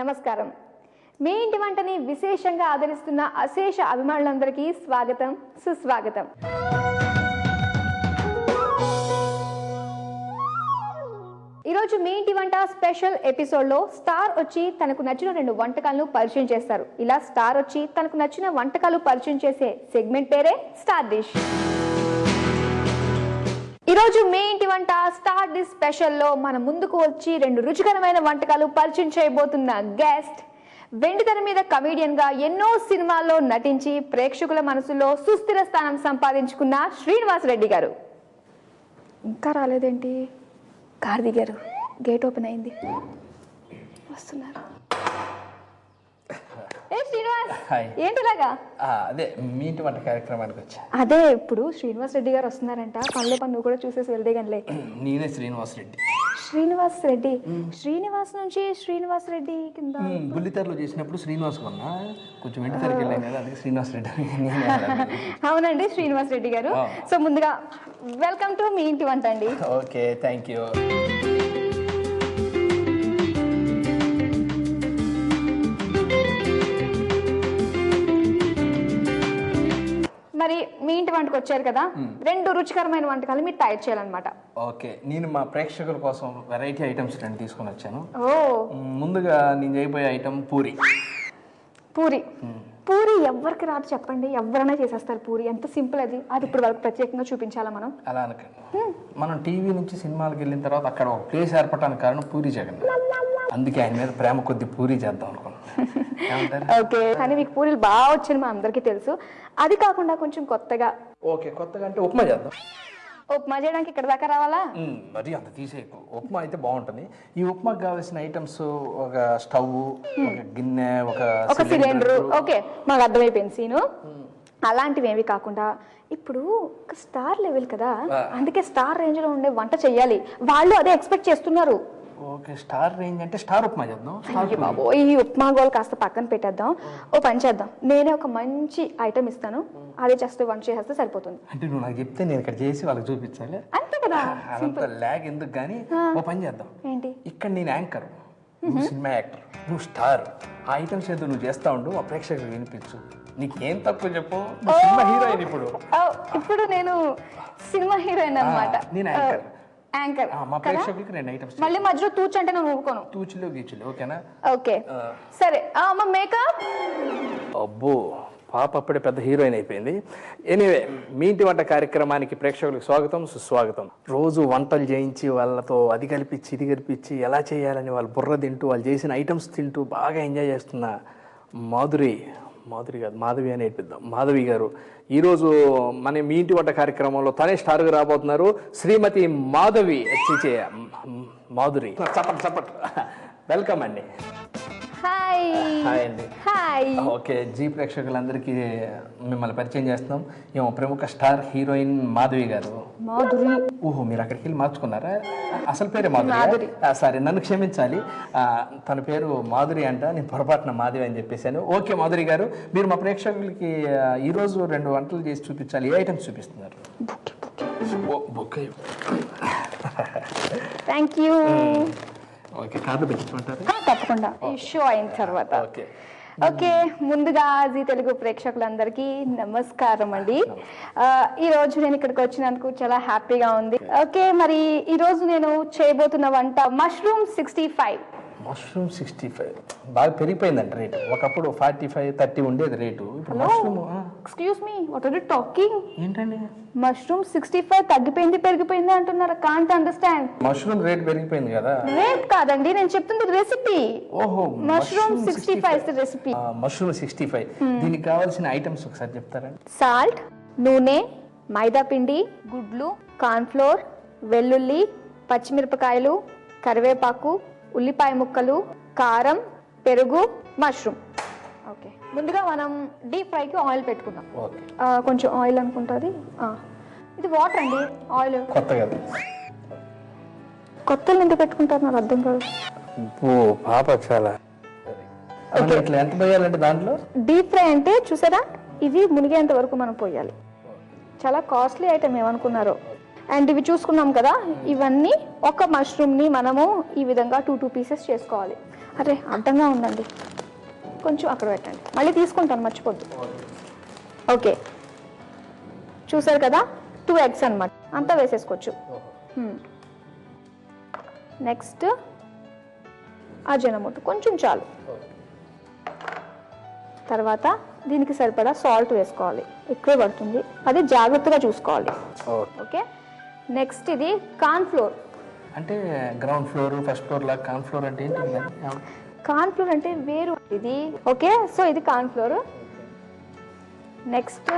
నమస్కారం. మీ ఇంటి వంటని విశేషంగా ఆదరిస్తున్న అశేష అభిమానులందరికీ స్వాగతం, సుస్వాగతం. ఈరోజు మీ ఇంటి వంట స్పెషల్ ఎపిసోడ్లో స్టార్ వచ్చి తనకు నచ్చిన 2 వంటకాలను పరిచయం చేస్తారు. ఇలా స్టార్ వచ్చి తనకు నచ్చిన వంటకాలు పరిచయం చేసే సెగ్మెంట్ పేరే స్టార్ డిష్. ఈరోజు మీ ఇంటి వంట స్టార్ డిష్ స్పెషల్లో మన ముందుకు వచ్చి 2 రుచికరమైన వంటకాలు పరిచయం చేయబోతున్న గెస్ట్, వెండితెర మీద కమీడియన్ గా ఎన్నో సినిమాల్లో నటించి ప్రేక్షకుల మనసులో సుస్థిర స్థానం సంపాదించుకున్న శ్రీనివాస్ రెడ్డి గారు. ఇంకా రాలేదేంటి? కార్ దిగారు, గేట్ ఓపెన్ అయింది, వస్తున్నారు. ఏంటిలాగా? అదే మీ ఇంటి వంట కార్యక్రమానికి వచ్చా. అదే ఇప్పుడు శ్రీనివాస్ రెడ్డి గారు వస్తున్నారంట. పనిలో పని నువ్వు కూడా చూసేసి వెళ్తే గనిలే. నేనే శ్రీనివాస్ రెడ్డి. శ్రీనివాస్ రెడ్డి, శ్రీనివాస్ నుంచి శ్రీనివాస్ రెడ్డి కింద బుల్లితెరలో చేసినప్పుడు శ్రీనివాస్ కొన్నా, కొంచెం వెండితెరకి వెళ్ళాం కదా, అది శ్రీనివాస్ రెడ్డి. అవునండి, శ్రీనివాస్ రెడ్డి గారు. సో ముందుగా వెల్కమ్ టు మీ ఇంటి వంట అండి. Okay, thank you. మరి మీ ఇంటి వంటకు వచ్చారు కదా, 2 రుచికరమైన వంటకాలు మీరు తయారు చేయాలన్నమాట. ఓకే, నేను మా ప్రేక్షకుల కోసం వెరైటీ ఐటమ్స్ 2 తీసుకొని వచ్చాను. ఓ, ముందుగా నేను చేయబోయే ఐటమ్ పూరి. పూరి పూరి ఎవరికి రాదు చెప్పండి, ఎవరైనా చేసేస్తారు పూరి. ఎంత సింపుల్ అది. అది ఇప్పుడు వాళ్ళకి ప్రత్యేకంగా చూపించాలా మనం? అలా అనకండి, మనం టీవీ నుంచి సినిమాలకు వెళ్ళిన తర్వాత అక్కడ ఒక ప్లేస్ ఏర్పడడానికి కారణం పూరి జగన్. అందుకే ఆయన మీద ప్రేమ కొద్ది పూరి చేద్దాం అనుకున్నాను. ఓకే, కానీ మీకు పూరీలు బాగా వచ్చని మా అందరికీ తెలుసు. అది కాకుండా కొంచెం కొత్తగా. ఓకే, కొత్తగా అంటే ఉప్మా చేద్దాం. ఉప్మా చేయడానికి ఇక్కడ దాకా రావాలా? మరి అంత తీసేయకు, ఉప్మా అయితే బాగుంటుంది. ఈ ఉప్మాకి కావాల్సిన ఐటమ్స్ ఒక స్టవ్, ఒక గిన్నె, ఒక సిలిండర్. ఓకే, మాకు అర్థమైపోయింది సీను. అలాంటివి ఏవి కాకుండా ఇప్పుడు ఒక స్టార్ లెవెల్ కదా, అందుకే స్టార్ రేంజ్ లో ఉండే వంట చెయ్యాలి. వాళ్ళు అదే ఎక్స్పెక్ట్ చేస్తున్నారు. ఓకే, స్టార్ రేంజ్ అంటే స్టార్ ఉప్మా చేద్దాం. ఈ ఉప్మా గోల్ కాస్త పక్కన పెట్టేద్దాం. ఓ పని చేద్దాం, నేనే ఒక మంచి ఐటమ్ ఇస్తాను, అదే జస్ట్ వంట చేస్తే సరిపోతుంది. అంటే నువ్వు నాకు చెప్తే నేను ఇక్కడ చేసి వాళ్ళకి చూపించాలి, అంతే కదా? అంత ల్యాగ్ ఎందుకు కానీ ఓ పని చేద్దాం. ఏంటి? ఇక్కడ నేను యాంకర్, నువ్వు సినిమా యాక్టర్, నువ్వు స్టార్. ఆ ఐటమ్స్ ఏదో నువ్వు చేస్తా ఉండు, ఆ ప్రేక్షకులు వినిపించు. నీకేం తక్కువ చెప్పు, సినిమా హీరోయిన్. ఇప్పుడు నేను సినిమా హీరోయిన్ అన్నమాట. నేను యాంకర్. యాంకర్ మా ప్రేక్షకులకి 2 ఐటమ్స్. మళ్ళీ మధ్యలో తూచు అంటే నేను ఊరుకోను. తూచులు గీచులు ఓకేనా? ఓకే సరే. అమ్మ మేకప్. అబ్బో, పాప అప్పుడే పెద్ద హీరోయిన్ అయిపోయింది. ఎనీవే, మీ ఇంటి వంట కార్యక్రమానికి ప్రేక్షకులకు స్వాగతం, సుస్వాగతం. రోజు వంటలు చేయించి వాళ్ళతో అది కలిపించి ఇది కలిపించి ఎలా చేయాలని వాళ్ళు బుర్ర తింటూ, వాళ్ళు చేసిన ఐటమ్స్ తింటూ బాగా ఎంజాయ్ చేస్తున్న మాధురి కాదు మాధవి అని నేర్పిద్దాం, మాధవి గారు ఈరోజు మన మీ ఇంటి వంట కార్యక్రమంలో తనే స్టార్గా రాబోతున్నారు. శ్రీమతి మాధవి మాధురి. చప్పట్. వెల్కమ్ అండి. హాయ్. హాయ్ అండి. హాయ్. ఓకే, జీ ప్రేక్షకులందరికీ మిమ్మల్ని పరిచయం చేస్తున్నాం. ఏమో ప్రముఖ స్టార్ హీరోయిన్ మాధవి గారు. మాధురి. ఓహో, మీరు అక్కడికి వెళ్ళి మార్చుకున్నారా? అసలు పేరే మాధురి. సరే, నన్ను క్షమించాలి, తన పేరు మాధురి అంట, నేను పొరపాటున మాధవి అని చెప్పేశాను. ఓకే మాధురి గారు, మీరు మా ప్రేక్షకులకి ఈరోజు 2 వంటలు చేసి చూపించాలి. ఏ ఐటమ్స్ చూపిస్తున్నారు? Bouquet. Thank you. Okay, card పెట్టించమంటారు? తప్పకుండా, ఈ షో అయిన తర్వాత. ఓకే, ముందుగా జీ తెలుగు ప్రేక్షకులందరికీ నమస్కారం అండి. ఈ రోజు నేను ఇక్కడికి వచ్చినందుకు చాలా హ్యాపీగా ఉంది. ఓకే, మరి ఈ రోజు నేను చేయబోతున్న వంట మష్రూమ్ 65. మష్రూమ్ 65 బాగా పెరిగిపోయిందంట రేటు. ఒకప్పుడు 45-30 ఉండేది రేటు. ఇప్పుడు mushroom. Excuse me, what are you talking? ఏంటండి? మష్రూమ్ 65 తగ్గిపోయింది పెరిగిపోయింది అంటున్నారు. Can't understand. మష్రూమ్ రేట్ పెరిగిపోయింది కదా. రేట్ కాదండి, నేను చెప్తుంది రెసిపీ. ఓహో, మష్రూమ్ 65 రెసిపీ. మష్రూమ్ 65 దీనికి కావాల్సిన ఐటమ్స్ ఒకసారి చెప్తారా? సాల్ట్, నూనె, మైదా పిండి, గుడ్లు, కార్న్ ఫ్లోర్, వెల్లుల్లి, పచ్చిమిరపకాయలు, కరివేపాకు, ఉల్లిపాయ ముక్కలు, కారం, పెరుగు, మష్రూమ్. ఓకే, ముందుగా మనం డీప్ ఫ్రైకి ఆయిల్ పెట్టుకుందాం. కొంచెం ఆయిల్ అనుకుంటుంది. ఇది వాటర్ అండి, ఆయిల్. కొత్తలు ఎందుకు పెట్టుకుంటారు నాకు అర్థం కాదు. పాప చాలా ఎంత పోయాలంటే దాంట్లో డీప్ ఫ్రై అంటే చూసారా, ఇది మునిగేంత వరకు మనం పోయాలి. చాలా కాస్ట్లీ ఐటమ్ ఏమనుకున్నారో. అండ్ ఇవి చూసుకున్నాం కదా, ఇవన్నీ ఒక మష్రూమ్ని మనము ఈ విధంగా 2 పీసెస్ చేసుకోవాలి. అరే అడ్డంగా ఉందండి, కొంచెం అక్కడ పెట్టండి, మళ్ళీ తీసుకుంటాను మర్చిపోద్దు. ఓకే, చూసారు కదా, 2 eggs అన్నమాట, అంతా వేసేసుకోవచ్చు. నెక్స్ట్ అజినోమోటో కొంచెం చాలు. తర్వాత దీనికి సరిపడా సాల్ట్ వేసుకోవాలి, ఎక్కువ పడుతుంది, అది జాగ్రత్తగా చూసుకోవాలి. ఓకే, నెక్స్ట్ ఇది కార్న్ ఫ్లోర్. అంటే గ్రౌండ్ ఫ్లోర్ ఫస్ట్ ఫ్లోర్ లాగా కార్న్ ఫ్లోర్ అంటే ఏంటి? కార్న్ ఫ్లోర్ అంటే వేరు ఇది. ఓకే, సో ఇది కార్న్ ఫ్లోర్. నెక్స్ట్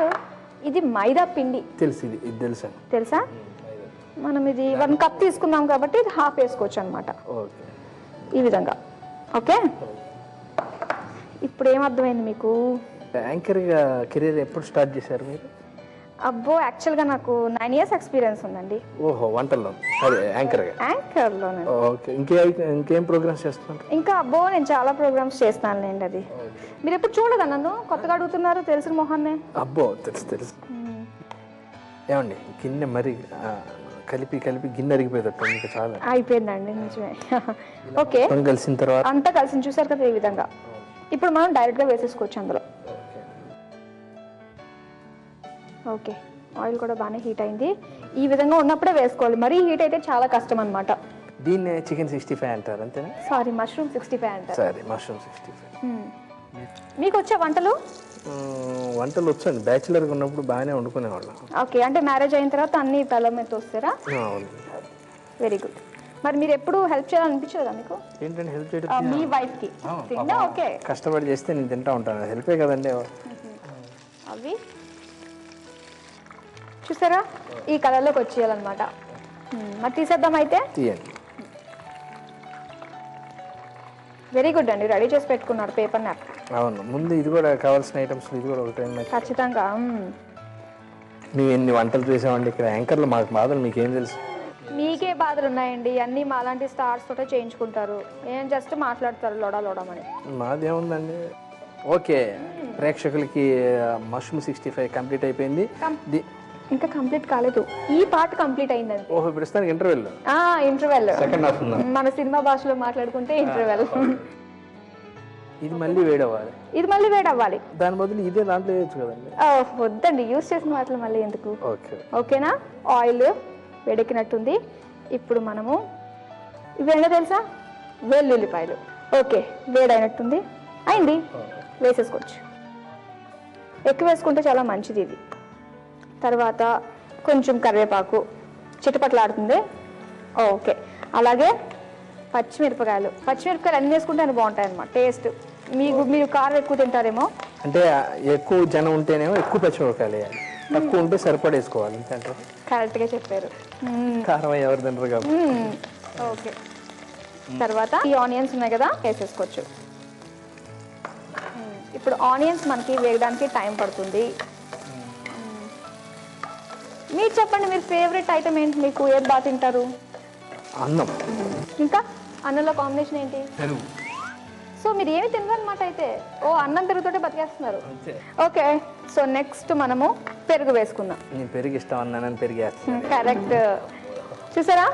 ఇది మైదా పిండి. తెలుసు, ఇది తెలుసా? తెలుసా? మనం ఇది 1 కప్ తీసుకున్నాం కాబట్టి ఇది హాఫ్ వేసుకోవచ్చు అనమాట, ఈ విధంగా. ఓకే, ఇప్పుడు ఏమర్థమైంది మీకు? యాంకర్గా కెరీర్ ఎప్పుడు స్టార్ట్ చేశారు మీరు? అబ్బో, యాక్చువల్గా నాకు 9 years ఎక్స్పీరియన్స్ ఉందండి. ఓహో, వంటల్లో? అదే యాంకర్గా? యాంకర్లోనే. ఓకే, ఇంకేం ప్రోగ్రామ్స్ చేస్తున్నారు? ఇంకా అబ్బో, నేను చాలా ప్రోగ్రామ్స్ చేస్తానులేండి. అది మీరు ఎప్పుడు చూడదా నన్ను? కొత్తగా అడుగుతున్నారు, తెలిసిన మొహాన్నే. అబ్బో, తెలుసు. ఏమండి, గిన్నె మరి కలిపి గిన్నె అరిగిపోయేటట్టు ఇంకా చాలా అయిపోయిందండి, నిజమే. ఓకే, కలిసిన తర్వాత అంతా కలిసి చూసారు కదా ఈ విధంగా. ఇప్పుడు మనం డైరెక్ట్గా వేసేసుకోవచ్చు అందులో. ఓకే, ఆయిల్ కూడా బాగానే హీట్ అయింది. ఈ విధంగా ఉన్నప్పుడే వేసుకోవాలి, మరీ హీట్ అయితే చాలా కష్టం అనమాట. దీన్నే చికెన్ 65 అంటారు అంతేనా? సారీ, మష్రూమ్ 65 అంటారు. సరే, మష్రూమ్ 65. మీకు వచ్చే వంటలు? వంటలు వచ్చండి, బ్యాచులర్గా ఉన్నప్పుడు బాగానే వండుకునేవాళ్ళం. ఓకే, అంటే మ్యారేజ్ అయిన తర్వాత అన్ని పెళ్ళం మీద వస్తారా? అవును. Very good. మరి మీరు ఎప్పుడు హెల్ప్ చేయాలనిపించలేదా మీకు? ఏంటంటే హెల్ప్ చేయడం మీ వైఫ్కి తిందా? ఓకే, కష్టపడి చేస్తే నేను తింటా ఉంటాను, హెల్పే కదండి. అవి చూసారా, ఈ కలర్లోకి వచ్చేయాలన్నమాట. మరి తీసేద్దాం అయితే. తీయండి. వెరీ గుడ్ అండి, రెడీ చేసి పెట్టుకున్నారు పేపర్ నాప్. అవును, ముందు ఇది కూడా కావాల్సిన ఐటమ్స్, ఇది కూడా ఒకటి ఖచ్చితంగా. మేము ఎన్ని వంటలు చేసామండి ఇక్కడ యాంకర్లు, మాకు బాధలు మీకేం తెలుసు? మీకే బాధలు ఉన్నాయండి, అన్నీ మాలాంటి స్టార్స్ తోటే చేయించుకుంటారు, ఏం జస్ట్ మాట్లాడతారు లోడమని. మాదేముందండి. ఓకే, ప్రేక్షకులకి మష్రూమ్ 65 కంప్లీట్ అయిపోయింది. ఇంకా కంప్లీట్ కాలేదు, ఈ పార్ట్ కంప్లీట్ అయిందండి. ఓహో, ఇప్పుడు ఇస్తాను ఇంటర్వెల్. ఇంటర్వెల్ సెకండ్ హాఫ్ ఉందా? మన సినిమా భాషలో మాట్లాడుకుంటే ఇంటర్వెల్. ఇది మళ్ళీ వేడవ్వాలి. ఇది మళ్ళీ వేడవ్వాలి, దాని బదులు ఇదే దాంట్లో వేయచ్చు కదండి. వద్దండి, యూస్ చేసిన వాటిలో మళ్ళీ ఎందుకు. ఓకే, ఓకేనా? ఆయిల్ వేడెక్కినట్టుంది. ఇప్పుడు మనము ఇవేంటో తెలుసా, వెల్లుల్లిపాయలు. ఓకే, వేడైనట్టుంది, అయింది, వేసేసుకోవచ్చు. ఎక్కువ వేసుకుంటే చాలా మంచిది ఇది. తర్వాత కొంచెం కరివేపాకు చిటపట్లాడుతుంది. ఓకే, అలాగే పచ్చిమిరపకాయలు అన్నీ వేసుకుంటే అని బాగుంటాయి అన్నమాట టేస్ట్. మీరు కారం ఎక్కువ తింటారేమో, అంటే ఎక్కువ జనం ఉంటేనేమో ఎక్కువ పచ్చిమిరపకాయలు వేయాలి, తక్కువ ఉంటే సరిపడేసుకోవాలి. కరెక్ట్గా చెప్పారు. కారం ఎవరు తింటారు కాబట్టి. ఓకే, తర్వాత ఈ ఆనియన్స్ ఉన్నాయి కదా, వేసేసుకోవచ్చు. ఇప్పుడు ఆనియన్స్ మనకి వేయడానికి టైం పడుతుంది. మీరు చెప్పండి, మీరు ఫేవరెట్ ఐటమ్ ఏంటి? మీకు ఏది బాగా తింటారు? అన్నం. ఇంకా అన్నంలో కాంబినేషన్ ఏంటి? పెరుగు. సో మీరు ఏమి తినరు అనమాట అయితే. ఓ, అన్నం పెరుగుతోటే బతికేస్తున్నారు. ఓకే, సో నెక్స్ట్ మనము పెరుగు వేసుకుందాం. నేను పెరుగు ఇష్టం అన్నానని పెరిగేస్తాను. కరెక్ట్, చూసారా,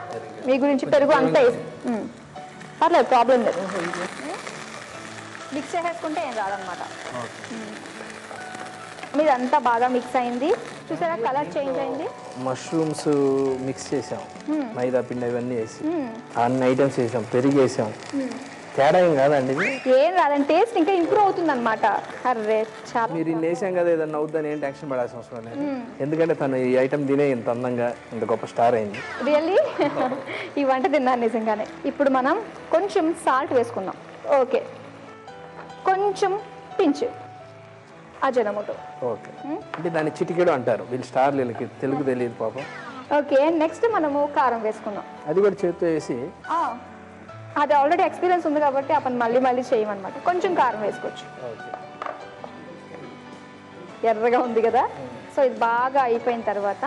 మీ గురించి పెరుగు అంతా పర్లేదు, ప్రాబ్లం లేదు. మిక్స్ చేసేసుకుంటే ఏం రాదనమాట. మీదంతా బాగా మిక్స్ అయింది, చూసారా, కలర్ చేంజ్ అయింది. మష్రూమ్స్ మిక్స్ చేసాం, మైదా పిండి అవన్నీ వేసి అన్ని ఐటమ్స్ వేసాం, పెరుగు వేసాం. తేడా ఏం కాదండి ఇది? ఏం రాదండి, టేస్ట్ ఇంకా ఇంప్రూవ్ అవుతుంది అనమాట. అర్రే చాలా, మీరు ఇన్ని వేసాం కదా, ఏదన్నా అవుద్దని ఏం టెన్షన్ పడాల్సిన అవసరం లేదు. ఎందుకంటే తను ఈ ఐటమ్ తినే ఇంత అందంగా ఇంత గొప్ప స్టార్ అయింది. రియల్లీ ఈ వంట తిన్నాను నిజంగానే. ఇప్పుడు మనం కొంచెం సాల్ట్ వేసుకుందాం. ఓకే, కొంచెం పించ్ అజినోమోటో. ఓకే, అంటే దాన్ని చిటికెడు అంటారు వీళ్ళు స్టార్, వీళ్ళకి తెలుగు తెలియదు పాపం. ఓకే, నెక్స్ట్ మనము కారం వేసుకుందాం. అది కూడా చేతితో వేసి, అది ఆల్రెడీ ఎక్స్పీరియన్స్ ఉంది కాబట్టి అప్పుడు మళ్ళీ చేయమన్నమాట. కొంచెం కారం వేసుకోవచ్చు. ఎర్రగా ఉంది కదా, సో ఇది బాగా అయిపోయిన తర్వాత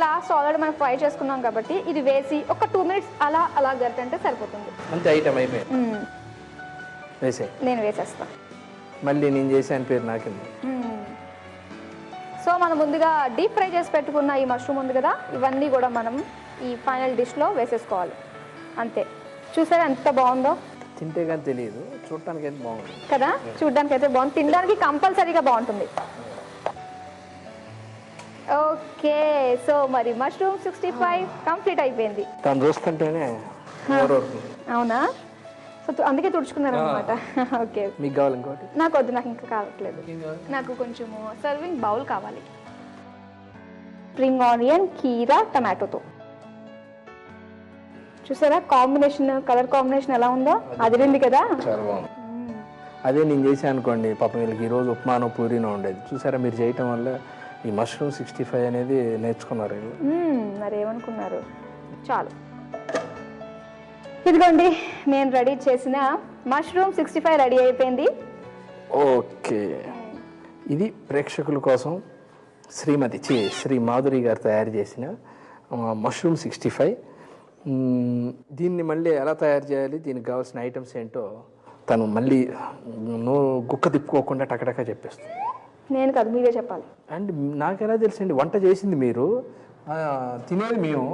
లాస్ట్ ఆల్రెడీ మనం ఫ్రై చేసుకున్నాం కాబట్టి ఇది వేసి ఒక 2 minutes అలా గరిటంటే సరిపోతుంది. అంతే, ఐటమ్ అయిపోయింది. నేను వేసేస్తాను. మళ్ళీ నేను చేసాను పేరు నాకింది. సో సో మనం ముందుగా డీప్ ఫ్రై చేసి పెట్టుకున్న ఈ మష్రూమ్ ఉంది కదా, ఇవన్నీ కూడా మనం ఈ ఫైనల్ డిష్లో వేసేసుకోవాలి. అంతే. చూసారా ఎంత బాగుందో? తింటే కానీ తెలియదు, చూడటానికి అయితే బాగుంది కదా. చూడడానికి అయితే బాగుంది, తినడానికి కంపల్సరీగా బాగుంటుంది. ఓకే, సో మరి మష్రూమ్ 65 కంప్లీట్ అయిపోయింది. తను చూస్తుంటేనే అవునా? సో అందుకే తుడుచుకున్నారు అనమాట. ఓకే, మీకు కావాలి ఇంకోటి? నాకు వద్దు, నాకు ఇంకా కావట్లేదు. నాకు కొంచెము సర్వింగ్ బౌల్ కావాలి. స్ప్రింగ్ ఆనియన్, కీరా, టమాటోతో. చూసారా కాంబినేషన్, కలర్ కాంబినేషన్ ఎలా ఉందో? అదిరింది కదా. చాలా బాగుంది. అదే నేను చేశాను అనుకోండి, పాపం వీళ్ళకి ఈరోజు ఉప్మానో పూరీనో ఉండేది. చూసారా మీరు చేయటం వల్ల ఈ మష్రూమ్ 65 అనేది నేర్చుకున్నారు వీళ్ళు. మరి ఏమనుకున్నారు? చాలు, ఇదిగోండి నేను రెడీ చేసిన మష్రూమ్ 65 రెడీ అయిపోయింది. ఓకే, ఇది ప్రేక్షకుల కోసం శ్రీ మాధురి గారు తయారు చేసిన మష్రూమ్ 65. దీన్ని మళ్ళీ ఎలా తయారు చేయాలి, దీనికి కావాల్సిన ఐటమ్స్ ఏంటో తను మళ్ళీ గుక్క తిప్పుకోకుండా టకటకా చెప్పేస్తుంది. నేను కాదు, మీరే చెప్పాలి. అండ్ నాకెలా తెలుసండి, వంట చేసింది మీరు, తినేది మేము,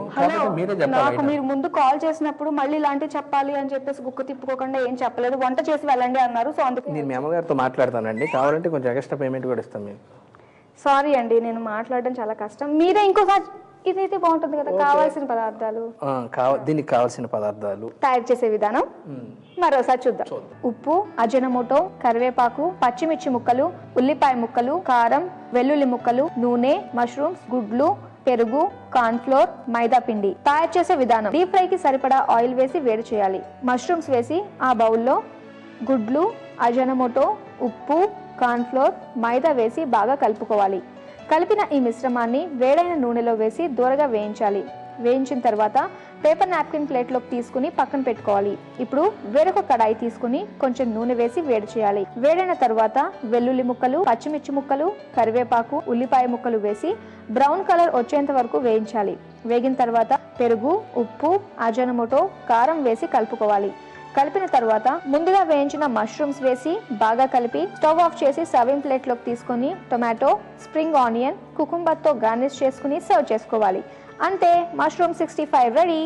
మీరే చెప్పాలి. నాకు మీరు ముందు కాల్ చేసినప్పుడు మళ్ళీ ఇలాంటివి చెప్పాలి అని చెప్పేసి గుక్క తిప్పుకోకుండా ఏం చెప్పలేదు, వంట చేసి వెళ్ళండి అన్నారు. సో అందుకే నేను మీ అమ్మగారితో మాట్లాడతానండి, కావాలంటే కొంచెం ఎక్స్ట్రా పేమెంట్ కూడా ఇస్తాం మేము. సారీ అండి, నేను మాట్లాడడం చాలా కష్టం. మీరే ఇంకోసారి, ఇదైతే బాగుంటుంది కదా. కావాల్సిన పదార్థాలు, దీనికి కావాల్సిన పదార్థాలు, తయారు చేసే విధానం మరోసారి చూద్దాం. ఉప్పు, అజినమోటో, కరివేపాకు, పచ్చిమిర్చి ముక్కలు, ఉల్లిపాయ ముక్కలు, కారం, వెల్లుల్లి ముక్కలు, నూనె, మష్రూమ్స్, గుడ్లు, పెరుగు, కార్న్ ఫ్లోర్, మైదా పిండి. తయారు చేసే విధానం: డీప్ ఫ్రై కి సరిపడా ఆయిల్ వేసి వేడి చేయాలి. మష్రూమ్స్ వేసి ఆ బౌల్లో గుడ్లు, అజినమోటో, ఉప్పు, కార్న్ ఫ్లోర్, మైదా వేసి బాగా కలుపుకోవాలి. కలిపిన ఈ మిశ్రమాన్ని వేడైన నూనెలో వేసి దూరగా వేయించాలి. వేయించిన తర్వాత పేపర్ నాప్కిన్ ప్లేట్లోకి తీసుకుని పక్కన పెట్టుకోవాలి. ఇప్పుడు వేరొక కడాయి తీసుకుని కొంచెం నూనె వేసి వేడి చేయాలి. వేడైన తర్వాత వెల్లుల్లి ముక్కలు, పచ్చిమిర్చి ముక్కలు, కరివేపాకు, ఉల్లిపాయ ముక్కలు వేసి బ్రౌన్ కలర్ వచ్చేంత వరకు వేయించాలి. వేగిన తర్వాత పెరుగు, ఉప్పు, అజినమోటో, కారం వేసి కలుపుకోవాలి. కలిపిన తర్వాత ముందుగా వేయించిన మష్రూమ్స్ వేసి బాగా కలిపి స్టవ్ ఆఫ్ చేసి సర్వింగ్ ప్లేట్లోకి తీసుకొని టొమాటో, స్ప్రింగ్ ఆనియన్, కుకుంబర్తో గార్నిష్ చేసుకుని సర్వ్ చేసుకోవాలి. అంతే, మష్రూమ్ 65 రెడీ.